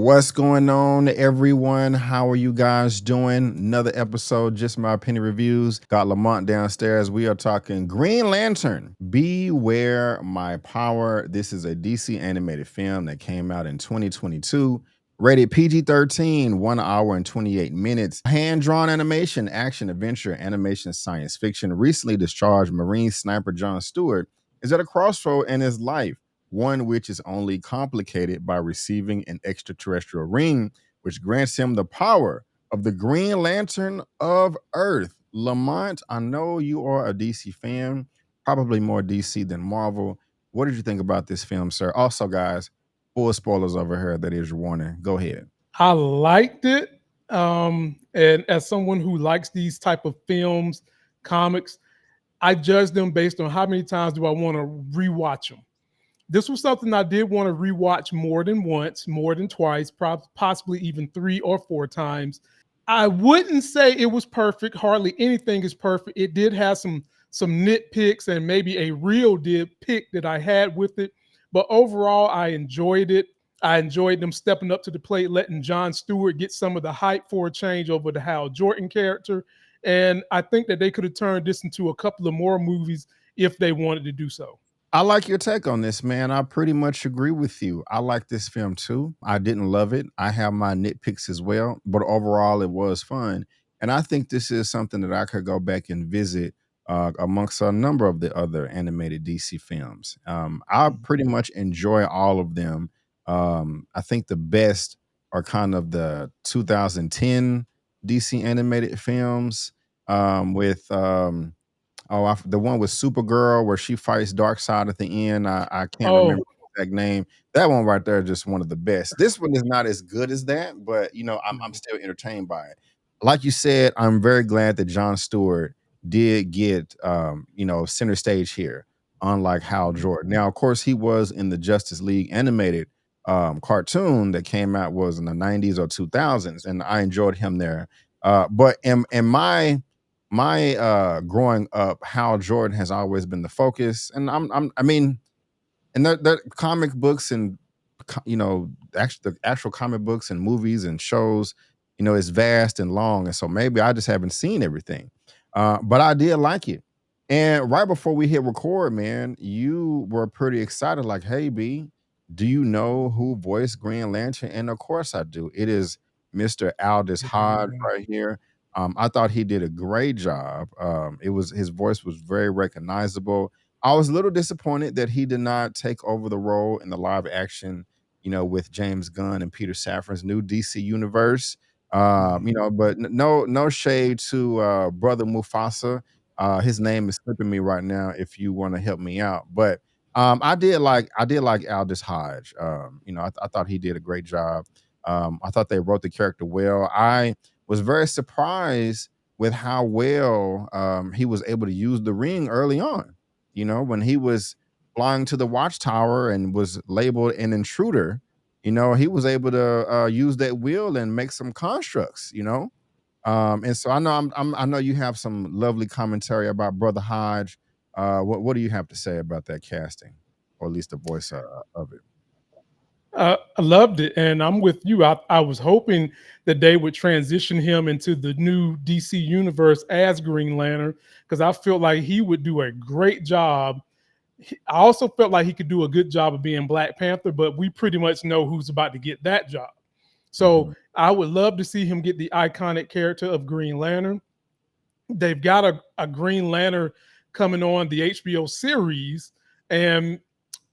What's going on, everyone? How are you guys doing? Another episode, just my opinion reviews. Got Lamont downstairs. We are talking Green Lantern. Beware My Power. This is a DC animated film that came out in 2022. Rated PG-13, 1 hour and 28 minutes. Hand-drawn animation, action, adventure, animation, science fiction. Recently discharged Marine sniper John Stewart is at a crossroad in his life, one which is only complicated by receiving an extraterrestrial ring, which grants him the power of the Green Lantern of Earth. Lamont, I know you are a DC fan, probably more DC than Marvel. What did you think about this film, sir? Also, guys, full spoilers over here. That is your warning. Go ahead. I liked it. And as someone who likes these type of films, comics, I judge them based on how many times do I want to rewatch them. This was something I did want to rewatch more than once, more than twice, possibly even 3 or 4 times. I wouldn't say it was perfect. Hardly anything is perfect. It did have some nitpicks and maybe a real pick that I had with it, but overall, I enjoyed it. I enjoyed them stepping up to the plate, letting John Stewart get some of the hype for a change over the Hal Jordan character. And I think that they could have turned this into a couple of more movies if they wanted to do so. I like your take on this, man. I pretty much agree with you. I like this film too. I didn't love it. I have my nitpicks as well, but overall, it was fun. And I think this is something that I could go back and visit amongst a number of the other animated DC films. I pretty much enjoy all of them. I think the best are kind of the 2010 DC animated films with. Oh, the one with Supergirl where she fights Darkseid at the end. I can't remember Oh, the exact name. That one right there is just one of the best. This one is not as good as that, but I'm still entertained by it. Like you said, I'm very glad that John Stewart did get center stage here, unlike Hal Jordan. Now, of course, he was in the Justice League animated cartoon that came out was in the 90s or 2000s, and I enjoyed him there. But in my growing up, Hal Jordan has always been the focus, and I mean, and the comic books and the actual comic books and movies and shows, is vast and long, and so maybe I just haven't seen everything, but I did like it. And right before we hit record, man, you were pretty excited, like, "Hey, B, do you know who voiced Green Lantern?" And of course, I do. It is Mr. Aldous Hodge right here. I thought he did a great job. It was his voice was very recognizable. I was a little disappointed that he did not take over the role in the live action, with James Gunn and Peter Safran's new DC universe. But no shade to brother Mufasa. His name is slipping me right now. If you want to help me out, but I did like Aldous Hodge. I thought he did a great job. I thought they wrote the character well. I was very surprised with how well he was able to use the ring early on. When he was flying to the watchtower and was labeled an intruder, he was able to use that wheel and make some constructs. And so I know I know you have some lovely commentary about Brother Hodge. What do you have to say about that casting, or at least the voice of it? I loved it, and I'm with you. I was hoping that they would transition him into the new DC universe as Green Lantern because I felt like he would do a great job. I also felt like he could do a good job of being Black Panther, but we pretty much know who's about to get that job. So Mhm. I would love to see him get the iconic character of Green Lantern. They've got a Green Lantern coming on the HBO series, and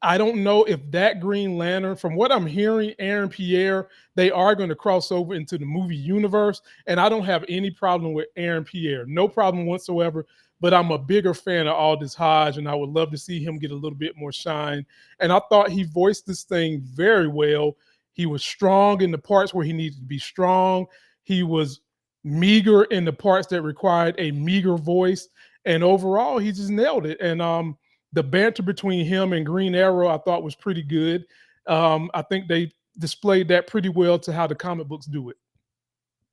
I don't know if that Green Lantern, from what I'm hearing, Aaron Pierre, they are going to cross over into the movie universe. And I don't have any problem with Aaron Pierre, no problem whatsoever. But I'm a bigger fan of Aldous Hodge, and I would love to see him get a little bit more shine. And I thought he voiced this thing very well. He was strong in the parts where he needed to be strong. He was meager in the parts that required a meager voice. And overall, he just nailed it. And the banter between him and Green Arrow, I thought was pretty good. I think they displayed that pretty well to how the comic books do it.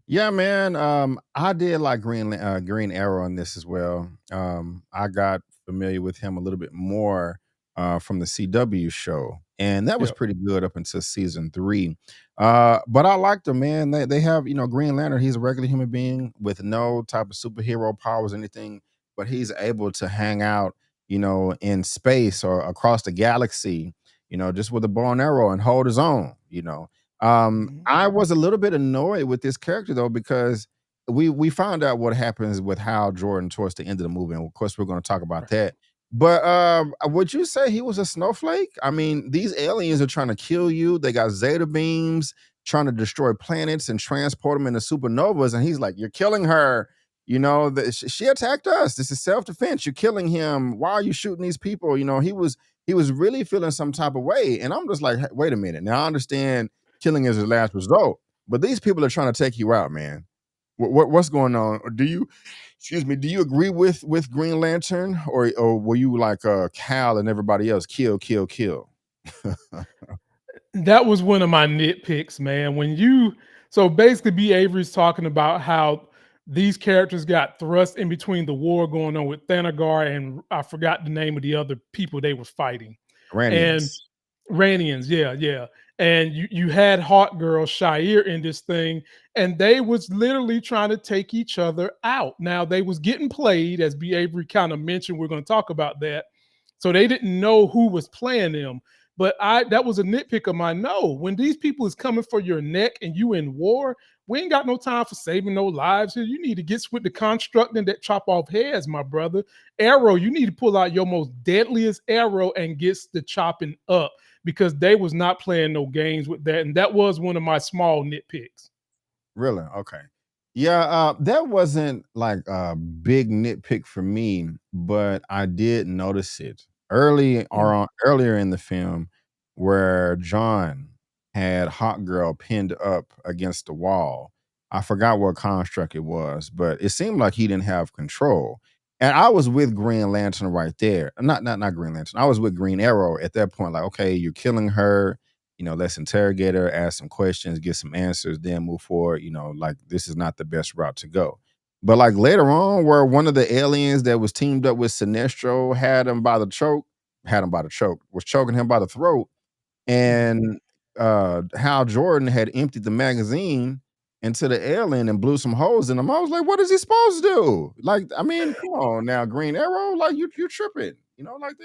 Yeah, man. I did like Green Arrow on this as well. I got familiar with him a little bit more from the CW show. and that was Yeah. pretty good up until season 3. But I liked them, man. They have, Green Lantern. He's a regular human being with no type of superhero powers or anything, but he's able to hang out, in space or across the galaxy, just with a bow and arrow and hold his own. Mhm. I was a little bit annoyed with this character though because we found out what happens with Hal Jordan towards the end of the movie, and of course we're going to talk about Right. that. But would you say he was a snowflake? I mean, these aliens are trying to kill you. They got zeta beams trying to destroy planets and transport them into supernovas, and he's like, "You're killing her." She attacked us. This is self defense. You're killing him. Why are you shooting these people? He was really feeling some type of way, and I'm just like, "Hey, wait a minute. Now I understand killing is his last result, but these people are trying to take you out, man. What's going on? Do you, excuse me, do you agree with Green Lantern, or were you like Cal and everybody else, kill, kill, kill? That was one of my nitpicks, man. So basically, B. Avery's talking about how these characters got thrust in between the war going on with Thanagar and I forgot the name of the other people they were fighting. And Ranians. Ranians, yeah, yeah. And you had Hawk Girl Shire in this thing, and they was literally trying to take each other out. Now they was getting played, as B. Avery kind of mentioned. We're going to talk about that. So they didn't know who was playing them. But I that was a nitpick of mine. No, when these people is coming for your neck and you in war, we ain't got no time for saving no lives here. You need to get with the constructing that chop off heads, my brother. Arrow, you need to pull out your most deadliest arrow and gets the chopping up because they was not playing no games with that. And that was one of my small nitpicks. Really? Okay. Yeah, that wasn't like a big nitpick for me, but I did notice it Mm. earlier in the film where John had Hot Girl pinned up against the wall. I forgot what construct it was, but it seemed like he didn't have control. And I was with Green Lantern right there. Not Green Lantern. I was with Green Arrow at that point. Like, okay, you're killing her, let's interrogate her, ask some questions, get some answers, then move forward. Like this is not the best route to go. But like later on, where one of the aliens that was teamed up with Sinestro was choking him by the throat, Mhm. and Hal Jordan had emptied the magazine into the alien and blew some holes in him. I was like, what is he supposed to do? Like, I mean, come on now, Green Arrow, like you're tripping. Like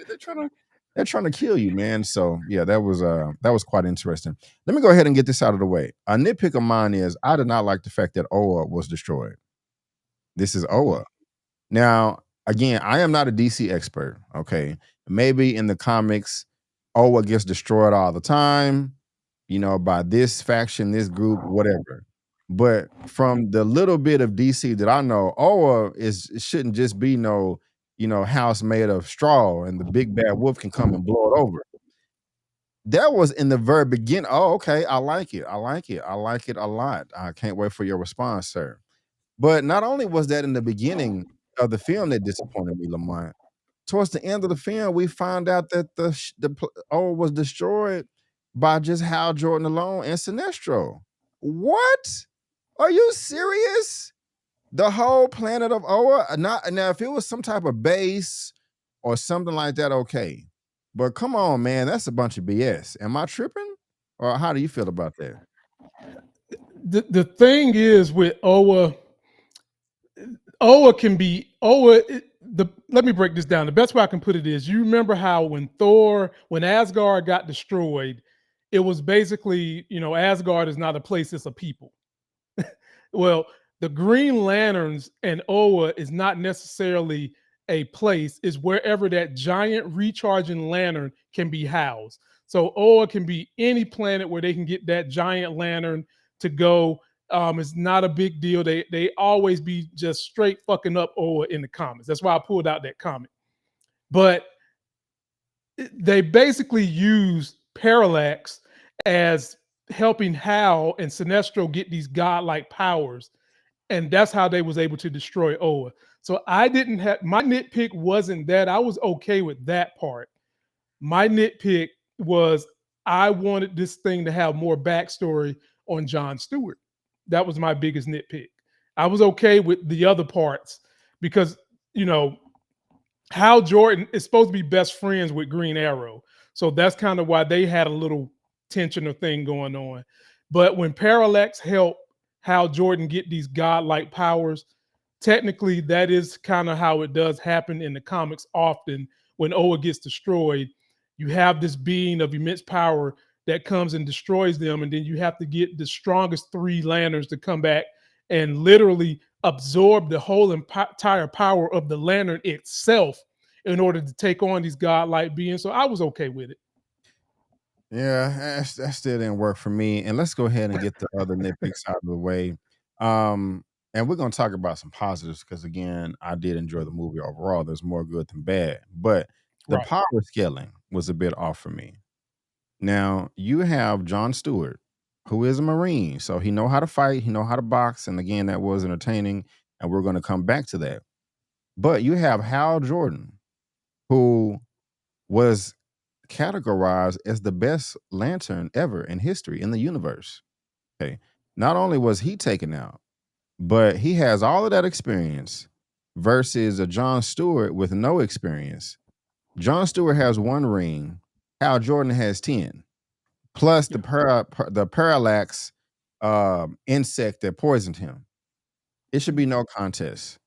they're trying to kill you, man. So yeah, that was quite interesting. Let me go ahead and get this out of the way. A nitpick of mine is I did not like the fact that Oa was destroyed. This is Mhm. Oa. Now, again, I am not a DC expert. Okay. Maybe in the comics, Oa gets destroyed all the time, by this faction, this group, whatever. But from the little bit of DC that I know, Oa shouldn't just be no, house made of straw and the big bad wolf can come and blow it over. That was in the very beginning. Oh, okay. I like it. I like it. I like it a lot. I can't wait for your response, sir. But not only was that in the beginning of the film that disappointed me, Lamont, towards the end of the film, we find out that the was destroyed by just Hal Jordan alone and Sinestro. What? Are you serious? The whole planet of Oa? Not now. If it was some type of base or something like that, okay. But come on, man, that's a bunch of BS. Am I tripping? Or how do you feel about that? The thing is with Oa can be Oa. Let me break this down. The best way I can put it is, you remember how when Asgard got destroyed, it was basically, Asgard is not a place; it's a people. Well, the Green Lanterns and Oa is not necessarily a place; is wherever that giant recharging lantern can be housed. So Oa can be any planet where they can get that giant lantern to go. It's not a big deal. They always be just straight fucking up Oa in the comics. That's why I pulled out that comic. But they basically used Parallax as helping Hal and Sinestro get these godlike powers, and that's how they was able to destroy Oa. So I didn't have my nitpick wasn't that. I was okay with that part. My nitpick was I wanted this thing to have more backstory on John Stewart. That was my biggest nitpick. I was okay with the other parts because, you know Hal Jordan is supposed to be best friends with Green Arrow. So that's kind of why they had a little tension or thing going on. But when Parallax helped Hal Jordan get these godlike powers, technically that is kind of how it does happen in the comics often. When Oa gets destroyed, you have this being of immense power that comes and destroys them, and then you have to get the strongest three lanterns to come back and literally absorb the whole entire power of the lantern itself in order to take on these godlike beings. So I was okay with it. Yeah, that still didn't work for me. And let's go ahead and get the other nitpicks out of the way. Um, and we're gonna talk about some positives because again, I did enjoy the movie overall. There's more good than bad, but the Right. power scaling was a bit off for me. Now you have John Stewart, who is a Marine, so he know how to fight, he know how to box, and again, that was entertaining, and we're gonna come back to that. But you have Hal Jordan, who was categorized as the best lantern ever in history in the universe. Okay. Not only was he taken out, but he has all of that experience versus a John Stewart with no experience. John Stewart has one ring, Hal Jordan has 10, plus Yeah. the parallax insect that poisoned him. It should be no contest.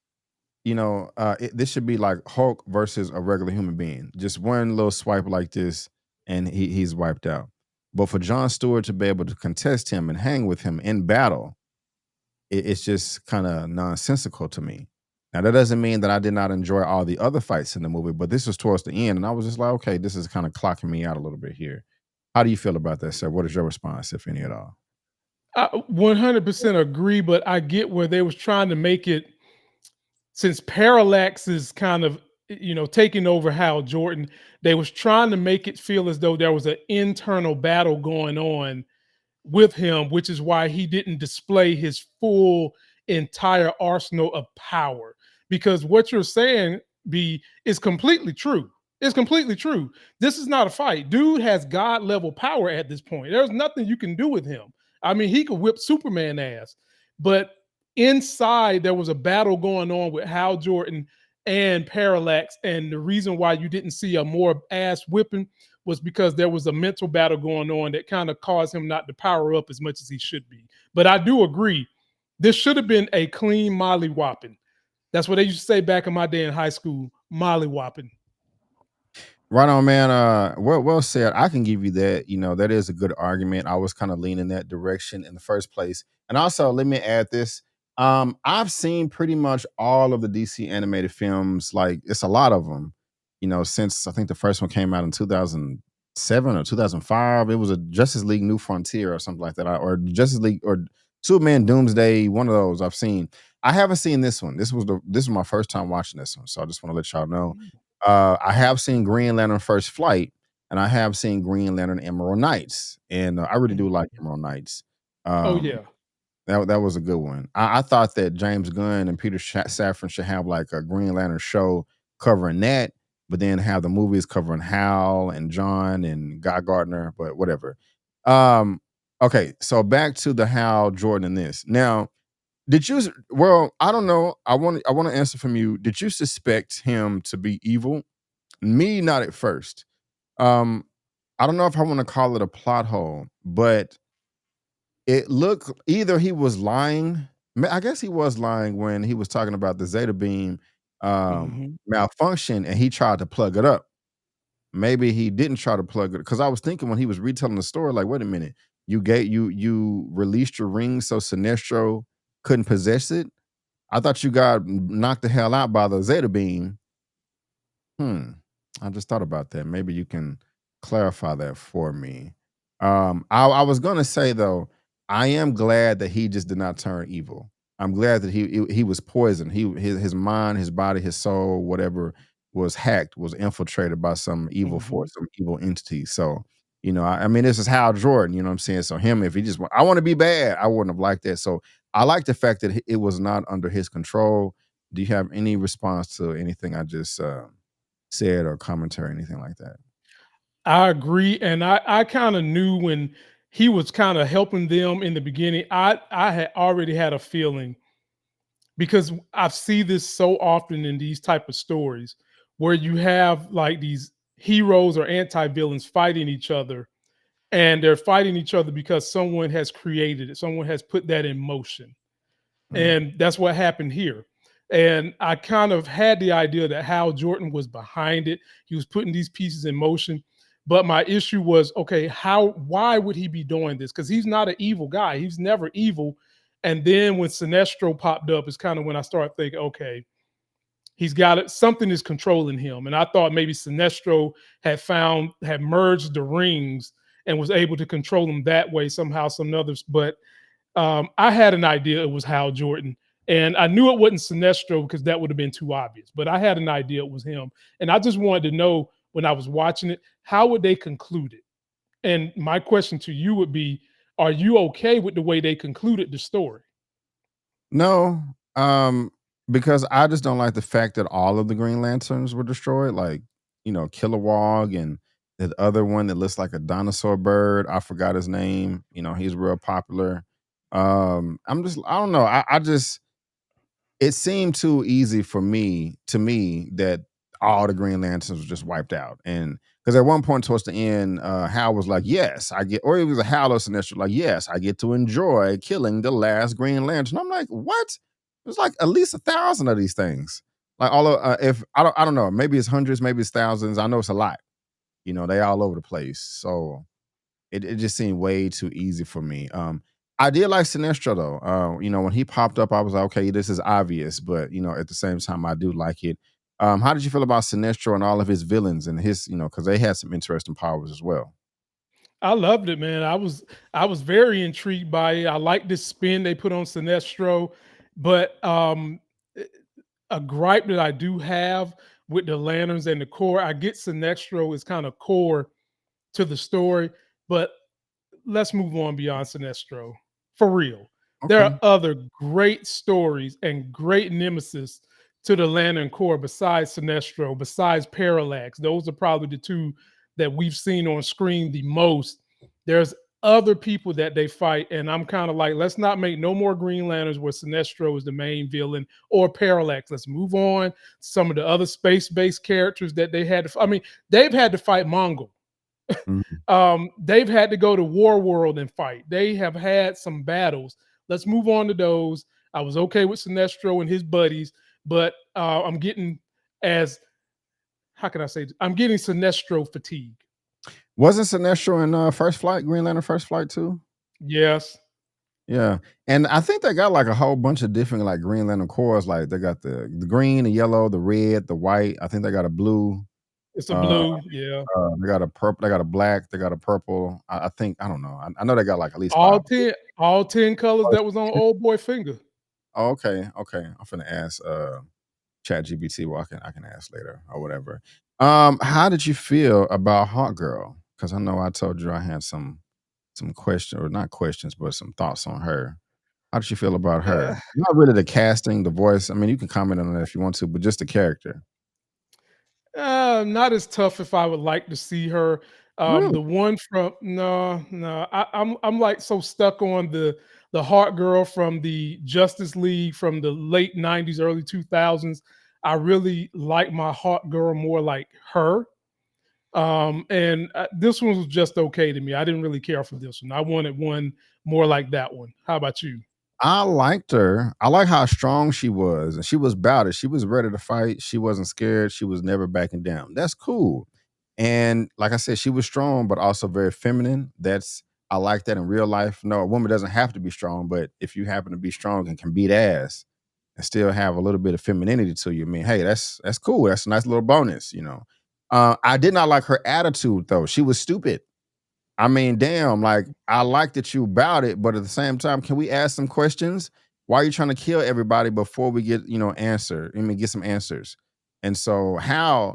This should be like Hulk versus a regular human being. Just one little swipe like this, and he's wiped out. But for John Stewart to be able to contest him and hang with him in battle, it's just kind of nonsensical to me. Now that doesn't mean that I did not enjoy all the other fights in the movie, but this was towards the end, and I was just like, okay, this is kind of clocking me out a little bit here. How do you feel about that, sir? What is your response, if any at all? I 100% agree, but I get where they was trying to make it, since Parallax is kind of taking over Hal Jordan. They was trying to make it feel as though there was an internal battle going on with him, which is why he didn't display his full entire arsenal of power. Because what you're saying, B, is completely true. It's completely true. This is not a fight. Dude has God level power at this point. There's nothing you can do with him. I mean, he could whip Superman ass. But inside, there was a battle going on with Hal Jordan and Parallax. And the reason why you didn't see a more ass whipping was because there was a mental battle going on that kind of caused him not to power up as much as he should be. But I do agree, this should have been a clean molly whopping. That's what they used to say back in my day in high school, molly whopping. Right on, man. Well said. I can give you that. That is a good argument. I was kind of leaning that direction in the first place. And also, let me add this. I've seen pretty much all of the DC animated films. Like it's a lot of them. Since I think the first one came out in 2007 or 2005. It was a Justice League New Frontier or something like that, or Justice League or Superman Doomsday. One of those I've seen. I haven't seen this one. This was my first time watching this one, so I just want to let y'all know. I have seen Green Lantern First Flight, and I have seen Green Lantern Emerald Knights, and I really do like Emerald Knights. Oh Um, yeah. that was a good one. I thought that James Gunn and Peter Safran should have like a Green Lantern show covering that, but then have the movies covering Hal and John and Guy Gardner, but whatever. Um, okay, so back to the Hal Jordan in this. Now, well, I don't know. I want to answer from you. Did you suspect him to be evil? Me, not at first. Um, I don't know if I want to call it a plot hole, but it looked either he was lying. I guess he was lying when he was talking about the Zeta beam Hmm. malfunction and he tried to plug it up. Maybe he didn't try to plug it because I was thinking when he was retelling the story, like, wait a minute, you released your ring so Sinestro couldn't possess it. I thought you got knocked the hell out by the Zeta beam. Hmm. I just thought about that. Maybe you can clarify that for me. I was gonna say though, I am glad that he just did not turn evil. I'm glad that he was poisoned. His mind, his body, his soul, whatever was hacked, was infiltrated by some evil Hmm. force, some evil entity. So, I mean, this is Hal Jordan. You know what I'm saying? So him, if he just, I want to be bad, I wouldn't have liked that. So I like the fact that it was not under his control. Do you have any response to anything I just said or commentary, anything like that? I agree. And I kind of knew when he was kind of helping them in the beginning. I had already had a feeling, because I see this so often in these type of stories where you have like these. heroes or anti-villains fighting each other, and they're fighting each other because someone has created it, someone has put that in motion. Mm. And that's what happened here. And I kind of had the idea that Hal Jordan was behind it. He was putting these pieces in motion. But my issue was, okay, why would he be doing this? Because he's not an evil guy. He's never evil. And then when Sinestro popped up, is kind of when I started thinking, okay, he's got it. Something is controlling him. And I thought maybe Sinestro had merged the rings and was able to control him that way somehow, some others. But I had an idea it was Hal Jordan, and I knew it wasn't Sinestro because that would have been too obvious. But I had an idea it was him, and I just wanted to know when I was watching it, how would they conclude it? And my question to you would be, are you okay with the way they concluded the story? No, because I just don't like the fact that all of the Green Lanterns were destroyed, like, Kilowog and the other one that looks like a dinosaur bird, I forgot his name, he's real popular. I don't know, I just it seemed too easy for me to me that all the Green Lanterns was just wiped out. And because at one point towards the end, Hal was like, "Yes, I get," or it was a Hal or Sinestro, like, "Yes, I get to enjoy killing the last Green Lantern." I'm like, "What?" There's like at least 1,000 of these things. Like all of if I don't know, maybe it's hundreds, maybe it's thousands. I know it's a lot. They all over the place. So it just seemed way too easy for me. I did like Sinestro though. When he popped up, I was like, okay, this is obvious, but at the same time, I do like it. How did you feel about Sinestro and all of his villains and his, because they had some interesting powers as well. I loved it, man. I was very intrigued by it. I like this spin they put on Sinestro, but a gripe that I do have with the lanterns and the core, I get Sinestro is kind of core to the story, but let's move on beyond Sinestro. For real. There are Okay. other great stories and great nemesis to the Lantern Corps besides Sinestro, besides Parallax. Those are probably the two that we've seen on screen the most. There's other people that they fight, and I'm kind of like, let's not make no more Green Lanterns where Sinestro is the main villain or Parallax. Let's move on. Some of the other space-based characters that they had to, I mean, they've had to fight Mongol. Mhm. They've had to go to War World and fight. They have had some battles. Let's move on to those. I was okay with Sinestro and his buddies, but I'm getting as how can I say this? I'm getting Sinestro fatigue. Wasn't Sinestro in First Flight, Green Lantern First Flight too? Yes, Yeah, and I think they got like a whole bunch of different like Green Lantern cores. Like they got the green, the yellow, the red, the white. I think they got a blue. it's a Uh, blue. Yeah, they got a purple. They got a black. They got a purple. I think I don't know. I know they got like at least all five. 10, all 10 colors that was on Old Boy Finger. Oh, okay, okay. I'm finna ask Chat GBT. Well, I can ask later or whatever. How did you feel about Hawk Girl? Because I know I told you I had some questions or not questions, but some thoughts on her. How did you feel about Uh, her? Not really the casting, the voice. I mean, you can comment on that if you want to, but just the character. Not as tough if I would like to see her. Really? The one from no, no, I'm like so stuck on the Heart Girl from the Justice League from the late '90s, early 2000s. I really like my Heart Girl more like her. And this one was just okay to me. I didn't really care for this one. I wanted one more like that one. How about you? I liked her. I like how strong she was, and she was about it. She was ready to fight. She wasn't scared. She was never backing down. That's cool. And like I said, she was strong, but also very feminine. I like that in real life. No, a woman doesn't have to be strong, but if you happen to be strong and can beat ass and still have a little bit of femininity to you, I mean, hey, that's cool. That's a nice little bonus. I did not like her attitude though. She was stupid. I mean, damn, like I like that you about it, but at the same time, can we ask some questions? Why are you trying to kill everybody before we get some answers? And so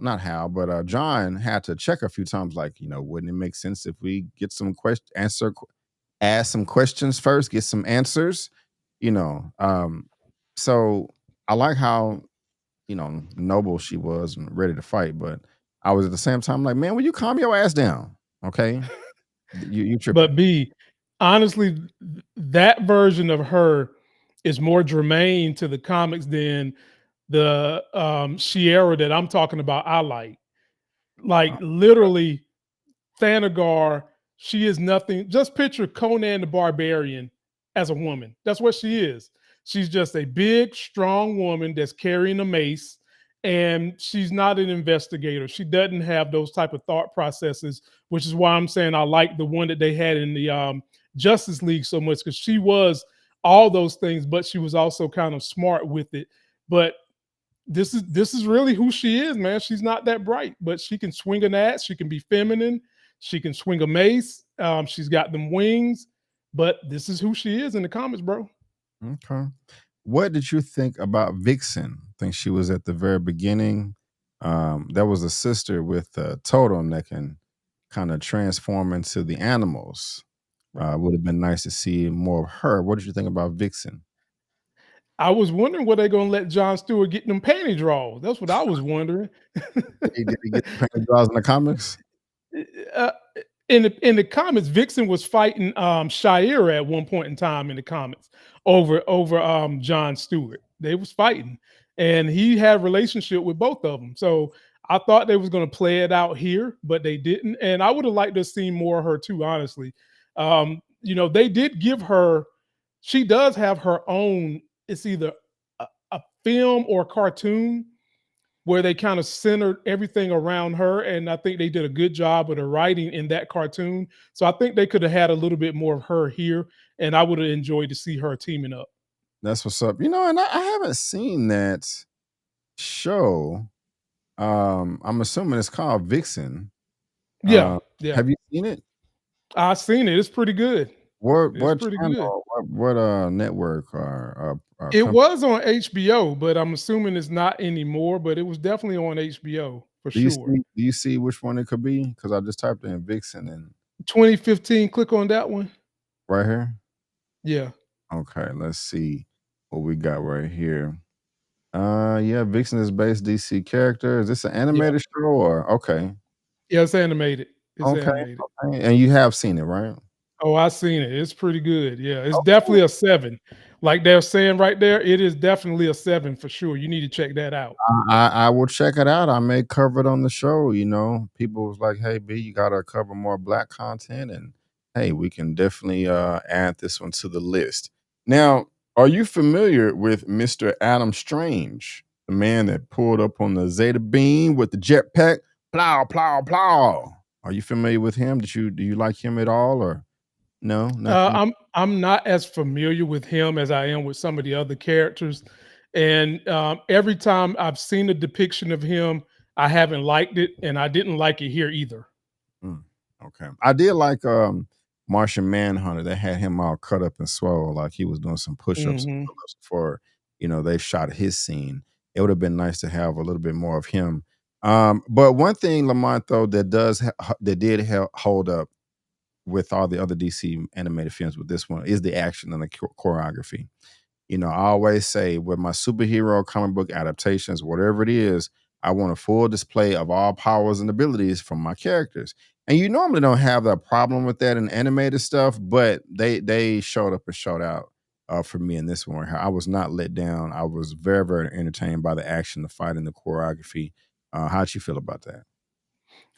not Hal, but John had to check a few times, like, wouldn't it make sense if we get some ask some questions first, get some answers, you know. So I like how, noble she was and ready to fight, but I was at the same time like, man, will you calm your ass down? Okay. You But tripping. B, honestly, that version of her is more germane to the comics than the Sierra that I'm talking about. I like. Like literally, Thanagar, she is nothing. Just picture Conan the Barbarian as a woman. That's what she is. She's just a big, strong woman that's carrying a mace, and she's not an investigator. She doesn't have those type of thought processes, which is why I'm saying I like the one that they had in the Justice League so much because she was all those things, but she was also kind of smart with it. But this is really who she is, man. She's not that bright, but she can swing an axe. She can be feminine. She can swing a mace. She's got them wings. But this is who she is in the comics, bro. Okay. What did you think about Vixen? I think she was at the very beginning. There was a sister with a totem that can kind of transform into the animals. Right. Would have been nice to see more of her. What did you think about Vixen? I was wondering were they gonna let John Stewart get them panty draws. That's what I was wondering. Did he get the paint draws in the comics? uh, in the comics, Vixen was fighting Shire at one point in time in the comics over John Stewart. They was fighting, and he had a relationship with both of them. So I thought they was going to play it out here, but they didn't. And I would have liked to see more of her too. Honestly, they did give her. She does have her own. It's either a film or a cartoon where they kind of centered everything around her. And I think they did a good job of the writing in that cartoon. So I think they could have had a little bit more of her here. And I would have enjoyed to see her teaming up. That's what's up. And I haven't seen that show. I'm assuming it's called Vixen. Yeah. Uh, Yeah. have you seen it? I've seen it. It's pretty good. What It's pretty good. channel? What network or It company? was on HBO, but I'm assuming it's not anymore. But it was definitely on HBO for Do you sure. see do you see which one it could be? Because I just typed in Vixen and 2015, click on that one. right here. Yeah. Okay, let's see what we got right here. Yeah, Vixen is based DC character. Is this an Yeah. animated show or okay? Yeah. It's animated. It's Okay, animated. okay. And you have seen it, right? Oh, I seen it. It's pretty good. Yeah, it's Okay. definitely a 7. Like they're saying right there, it is definitely a 7 for sure. You need to check that out. I will check it out. I may cover it on the show. People was like, "Hey, B, you gotta cover more black content," and hey, we can definitely add this one to the list. Now, are you familiar with Mr. Adam Strange, the man that pulled up on the Zeta Beam with the jetpack? Plow, plow, plow. Are you familiar with him? Do you like him at all, or no? Nothing. I'm not as familiar with him as I am with some of the other characters, and every time I've seen a depiction of him, I haven't liked it, and I didn't like it here either. Mm, okay. I did like Martian Manhunter. They had him all cut up and swole, like he was doing some push-ups and Hmm. pull-ups before, they shot his scene. It would have been nice to have a little bit more of him. But one thing, Lamont, though, that did hold up with all the other DC animated films with this one is the action and the choreography. I always say with my superhero comic book adaptations, whatever it is, I want a full display of all powers and abilities from my characters. And you normally don't have that problem with that in animated stuff, but they showed up and showed out for me in this one. I was not let down. I was very, very entertained by the action, the fight, and the choreography. How'd you feel about that?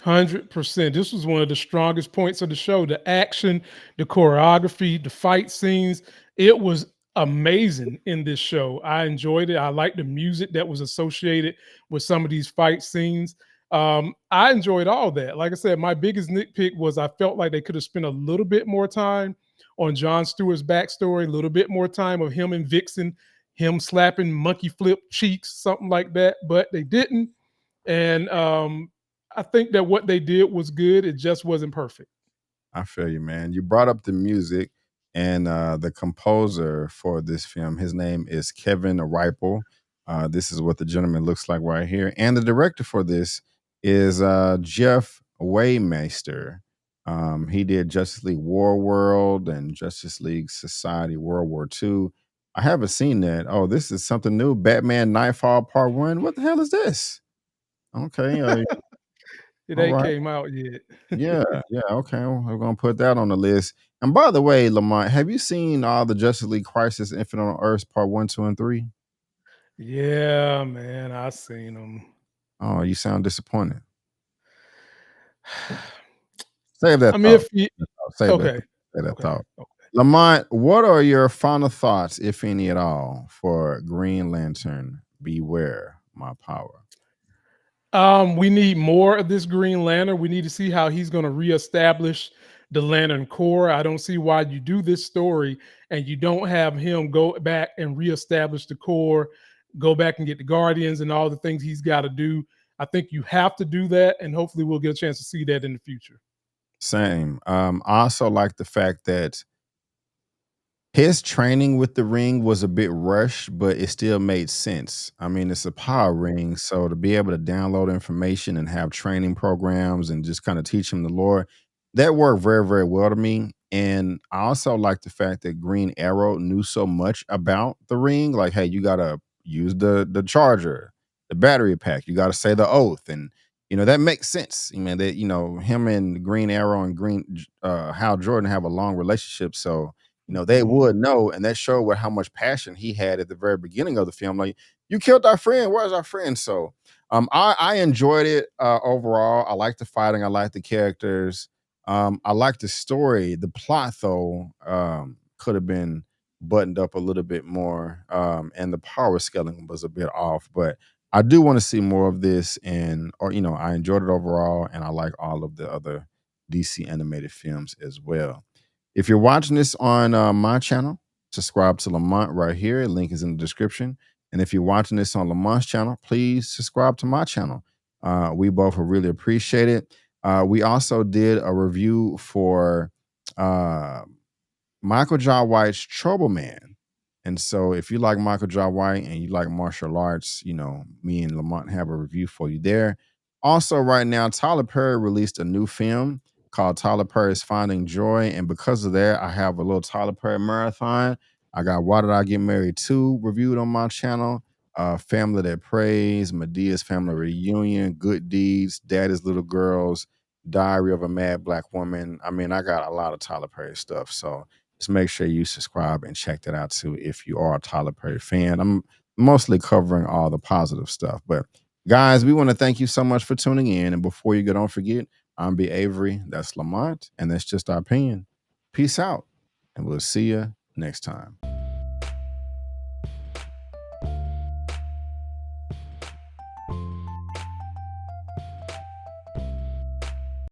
100%. This was one of the strongest points of the show. The action, the choreography, the fight scenes. It was amazing in this show. I enjoyed it. I liked the music that was associated with some of these fight scenes. I enjoyed all that. Like I said, my biggest nitpick was I felt like they could have spent a little bit more time on John Stewart's backstory, a little bit more time of him and Vixen, him slapping monkey flip cheeks, something like that, but they didn't. And I think that what they did was good. It just wasn't perfect. I feel you, man. You brought up the music and the composer for this film. His name is Kevin Ripple. This is what the gentleman looks like right here. And the director for this is Jeff Waymaster. He did Justice League War World and Justice League Society World War II. I haven't seen that. Oh, this is something new. Batman Nightfall Part One. What the hell is this? Okay. It All ain't right. came out yet. Yeah, yeah, okay, well, we're gonna put that on the list. And by the way, Lamont, have you seen all the Justice League Crisis Infinite on Earth Part 1, 2, and 3? Yeah, man, I seen them. Oh, you sound disappointed. Save I that mean, thought. if you Save that. okay, Save that okay, thought. okay. Lamont, what are your final thoughts, if any at all, for Green Lantern? Beware my power. We need more of this Green Lantern. We need to see how he's going to reestablish the Lantern Corps. I don't see why you do this story and you don't have him go back and reestablish the Corps, go back and get the Guardians and all the things he's got to do. I think you have to do that, and hopefully, we'll get a chance to see that in the future. Same. I also like the fact that his training with the ring was a bit rushed, but it still made sense. I mean, it's a power ring, so to be able to download information and have training programs and just kind of teach him the lore, that worked very, very well to me. And I also like the fact that Green Arrow knew so much about the ring. Like, hey, you gotta use the charger, the battery pack. You gotta say the oath, and that makes sense. I mean, that him and Green Arrow and Hal Jordan have a long relationship, so they Mhm. would know, and that showed how much passion he had at the very beginning of the film. Like, you killed our friend. Where's our friend? So, I enjoyed it overall. I like the fighting. I like the characters. I like the story. The plot, though, could have been buttoned up a little bit more, and the power scaling was a bit off. But I do want to see more of this, or I enjoyed it overall, and I like all of the other DC animated films as well. If you're watching this on my channel, subscribe to Lamont right here. Link is in the description. And if you're watching this on Lamont's channel, please subscribe to my channel. We both will really appreciate it. We also did a review for uh, Michael Jai White's Trouble Man. And so if you like Michael Jai White and you like martial arts, me and Lamont have a review for you there. Also, right now, Tyler Perry released a new film called Tyler Perry's Finding Joy. And because of that, I have a little Tyler Perry marathon. I got Why Did I Get Married 2 reviewed on my channel. Family That Prays, Medea's Family Reunion, Good Deeds, Daddy's Little Girls, Diary of a Mad Black Woman. I mean, I got a lot of Tyler Perry stuff. So just make sure you subscribe and check that out too if you are a Tyler Perry fan. I'm mostly covering all the positive stuff. But guys, we want to thank you so much for tuning in. And before you go, don't forget, I'm B. Avery, that's Lamont, and that's just our opinion. Peace out, and we'll see you next time.